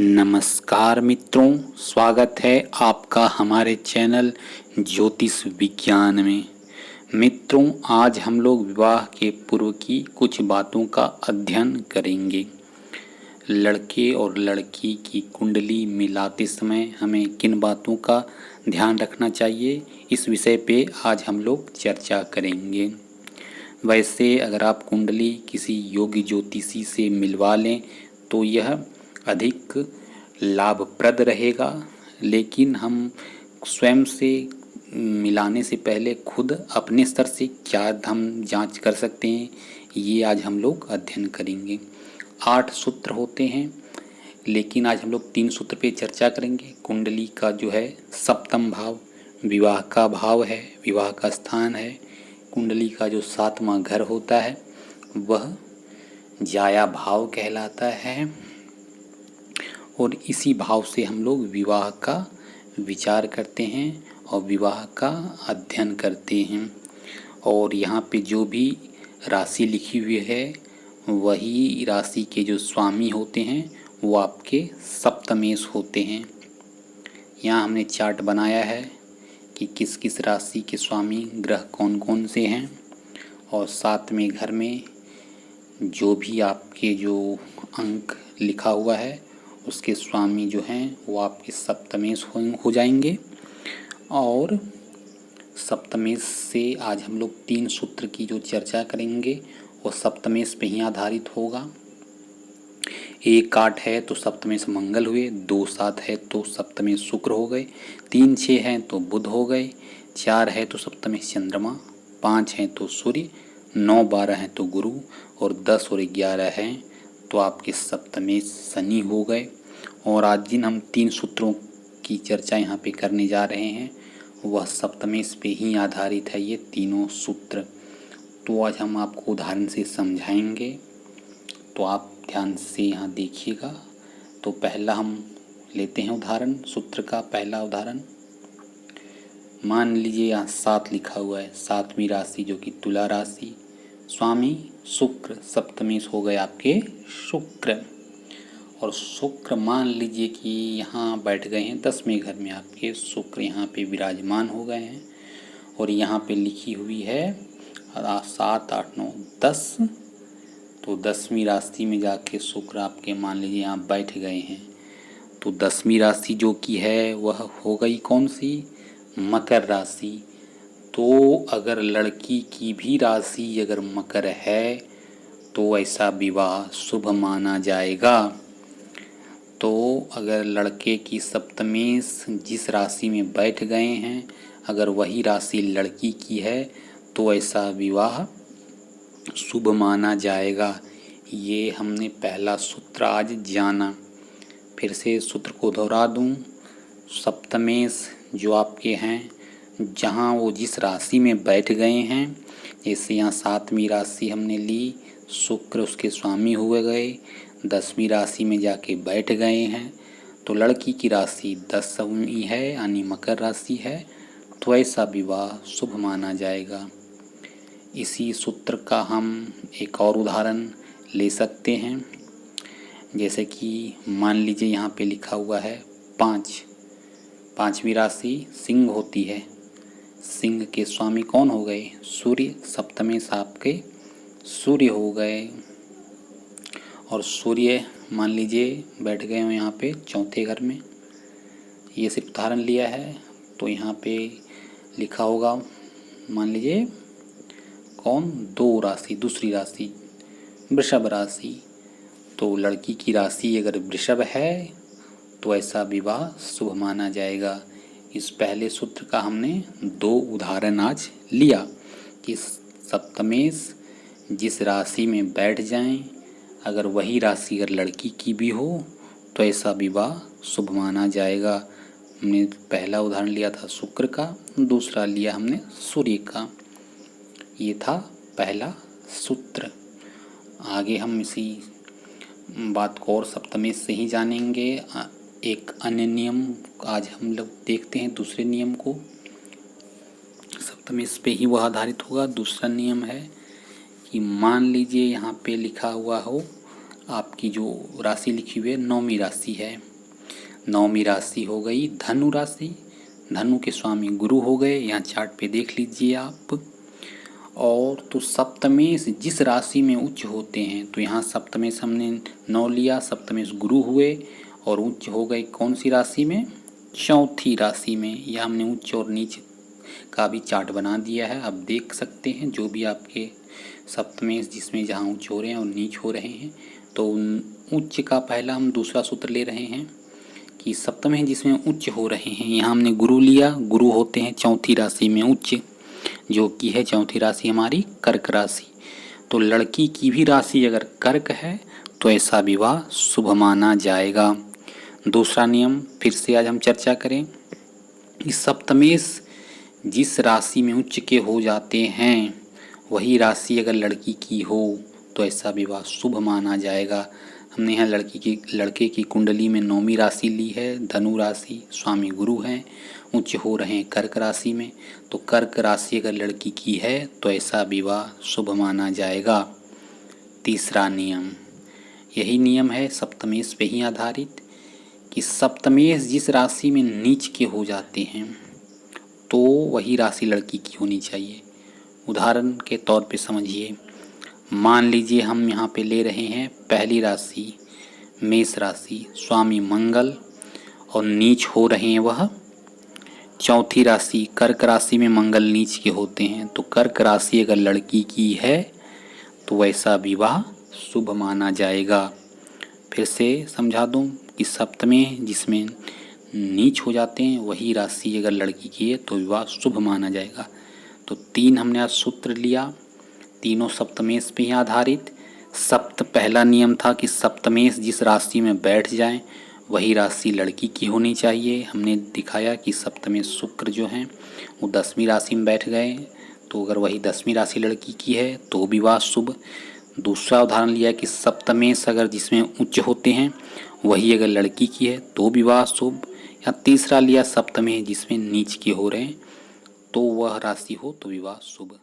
नमस्कार मित्रों, स्वागत है आपका हमारे चैनल ज्योतिष विज्ञान में। मित्रों, आज हम लोग विवाह के पूर्व की कुछ बातों का अध्ययन करेंगे। लड़के और लड़की की कुंडली मिलाते समय हमें किन बातों का ध्यान रखना चाहिए, इस विषय पे आज हम लोग चर्चा करेंगे। वैसे अगर आप कुंडली किसी योग्य ज्योतिषी से मिलवा लें तो यह अधिक लाभप्रद रहेगा, लेकिन हम स्वयं से मिलाने से पहले खुद अपने स्तर से क्या हम जांच कर सकते हैं, ये आज हम लोग अध्ययन करेंगे। 8 सूत्र होते हैं, लेकिन आज हम लोग 3 सूत्र पे चर्चा करेंगे। कुंडली का जो है सप्तम भाव विवाह का भाव है, विवाह का स्थान है। कुंडली का जो 7वां घर होता है वह जाया भाव कहलाता है, और इसी भाव से हम लोग विवाह का विचार करते हैं और विवाह का अध्ययन करते हैं। और यहाँ पे जो भी राशि लिखी हुई है वही राशि के जो स्वामी होते हैं वो आपके सप्तमेश होते हैं। यहाँ हमने चार्ट बनाया है कि किस किस राशि के स्वामी ग्रह कौन कौन से हैं, और 7वें घर में जो भी आपके जो अंक लिखा हुआ है उसके स्वामी जो हैं वो आपके सप्तमेश हो जाएंगे। और सप्तमेश से आज हम लोग 3 सूत्र की जो चर्चा करेंगे वो सप्तमेश पे ही आधारित होगा। 1-8 है तो सप्तमेश मंगल हुए, 2-7 है तो सप्तमेश शुक्र हो गए, 3-6 हैं तो बुध हो गए, 4 है तो सप्तमेश चंद्रमा, 5 हैं तो सूर्य, 9-12 हैं तो गुरु, और 10 और 11 हैं तो आपके सप्तमेश शनि हो गए। और आज जिन हम 3 सूत्रों की चर्चा यहाँ पे करने जा रहे हैं वह सप्तमेश पे ही आधारित है, ये तीनों सूत्र। तो आज हम आपको उदाहरण से समझाएंगे, तो आप ध्यान से यहाँ देखिएगा। तो पहला हम लेते हैं उदाहरण, सूत्र का पहला उदाहरण। मान लीजिए यहाँ 7 लिखा हुआ है, 7वीं राशि जो कि तुला राशि, स्वामी शुक्र, सप्तमेश हो गए आपके शुक्र। और शुक्र मान लीजिए कि यहाँ बैठ गए हैं 10वें घर में, आपके शुक्र यहाँ पे विराजमान हो गए हैं। और यहाँ पे लिखी हुई है 7, 8, 9, 10, तो 10वीं राशि में जाके शुक्र आपके मान लीजिए यहाँ बैठ गए हैं। तो 10वीं राशि जो कि है वह हो गई कौन सी, मकर राशि। तो अगर लड़की की भी राशि अगर मकर है तो ऐसा विवाह शुभ माना जाएगा। तो अगर लड़के की सप्तमेश जिस राशि में बैठ गए हैं अगर वही राशि लड़की की है तो ऐसा विवाह शुभ माना जाएगा। ये हमने पहला सूत्र आज जाना। फिर से सूत्र को दोहरा दूं, सप्तमेश जो आपके हैं जहाँ वो जिस राशि में बैठ गए हैं, जैसे यहाँ 7वीं राशि हमने ली, शुक्र उसके स्वामी हुए गए, 10वीं राशि में जाके बैठ गए हैं, तो लड़की की राशि 10वीं है यानी मकर राशि है, तो ऐसा विवाह शुभ माना जाएगा। इसी सूत्र का हम एक और उदाहरण ले सकते हैं, जैसे कि मान लीजिए यहाँ पे लिखा हुआ है 5वीं राशि सिंह होती है, सिंह के स्वामी कौन हो गए, सूर्य, सप्तमेश आपके सूर्य हो गए। और सूर्य मान लीजिए बैठ गए हो यहाँ पे 4थे घर में, ये सिर्फ उदाहरण लिया है। तो यहाँ पे लिखा होगा मान लीजिए कौन, 2 राशि, दूसरी राशि वृषभ राशि। तो लड़की की राशि अगर वृषभ है तो ऐसा विवाह शुभ माना जाएगा। इस पहले सूत्र का हमने 2 उदाहरण आज लिया कि सप्तमेश जिस राशि में बैठ जाएं अगर वही राशि अगर लड़की की भी हो तो ऐसा विवाह शुभ माना जाएगा। हमने पहला उदाहरण लिया था शुक्र का, दूसरा लिया हमने सूर्य का। ये था पहला सूत्र। आगे हम इसी बात को और सप्तमेश से ही जानेंगे। एक अन्य नियम आज हम लोग देखते हैं, दूसरे नियम को। सप्तमेश पे ही वह आधारित होगा। दूसरा नियम है कि मान लीजिए यहाँ पे लिखा हुआ हो आपकी जो राशि लिखी हुई है 9वीं राशि है, नौवीं राशि हो गई धनु राशि, धनु के स्वामी गुरु हो गए, यहाँ चार्ट पे देख लीजिए आप। और तो सप्तमेश जिस राशि में उच्च होते हैं, तो यहाँ सप्तमेश हमने 9 लिया, सप्तमेश गुरु हुए और उच्च हो गए कौन सी राशि में, चौथी राशि में। यह हमने उच्च और नीच का भी चार्ट बना दिया है, आप देख सकते हैं जो भी आपके सप्तमेश जिसमें जहाँ उच्च हो रहे हैं और नीच हो रहे हैं। तो उच्च का पहला हम दूसरा सूत्र ले रहे हैं कि सप्तमेश जिसमें उच्च हो रहे हैं, यहाँ हमने गुरु लिया, गुरु होते हैं चौथी राशि में उच्च, जो कि है चौथी राशि हमारी कर्क राशि। तो लड़की की भी राशि अगर कर्क है तो ऐसा विवाह शुभ माना जाएगा। दूसरा नियम फिर से आज हम चर्चा करें कि सप्तमेश जिस राशि में उच्च के हो जाते हैं, वही राशि अगर लड़की की हो तो ऐसा विवाह शुभ माना जाएगा। हमने यहाँ लड़के की कुंडली में 9वीं राशि ली है, धनु राशि, स्वामी गुरु हैं, उच्च हो रहे हैं कर्क राशि में। तो कर्क राशि अगर लड़की की है तो ऐसा विवाह शुभ माना जाएगा। तीसरा नियम, यही नियम है सप्तमेश पे ही आधारित कि सप्तमेश जिस राशि में नीच के हो जाते हैं तो वही राशि लड़की की होनी चाहिए। उदाहरण के तौर पे समझिए, मान लीजिए हम यहाँ पे ले रहे हैं पहली राशि मेष राशि, स्वामी मंगल और नीच हो रहे हैं वह चौथी राशि कर्क राशि में, मंगल नीच के होते हैं। तो कर्क राशि अगर लड़की की है तो वैसा विवाह शुभ माना जाएगा। फिर से समझा दूं कि सप्तमेश जिसमें नीच हो जाते हैं वही राशि अगर लड़की की है तो विवाह शुभ माना जाएगा। तो 3 हमने आज सूत्र लिया, तीनों सप्तमेश पे ही आधारित। पहला नियम था कि सप्तमेश जिस राशि में बैठ जाए वही राशि लड़की की होनी चाहिए। हमने दिखाया कि सप्तमेश शुक्र जो हैं वो 10वीं राशि में बैठ गए, तो अगर वही 10वीं राशि लड़की की है तो विवाह शुभ। दूसरा उदाहरण लिया कि सप्तमेश अगर जिसमें उच्च होते हैं वही अगर लड़की की है तो विवाह शुभ। या तीसरा लिया सप्तमेश जिसमें नीच के हो रहे हैं तो वह राशि हो तो विवाह शुभ।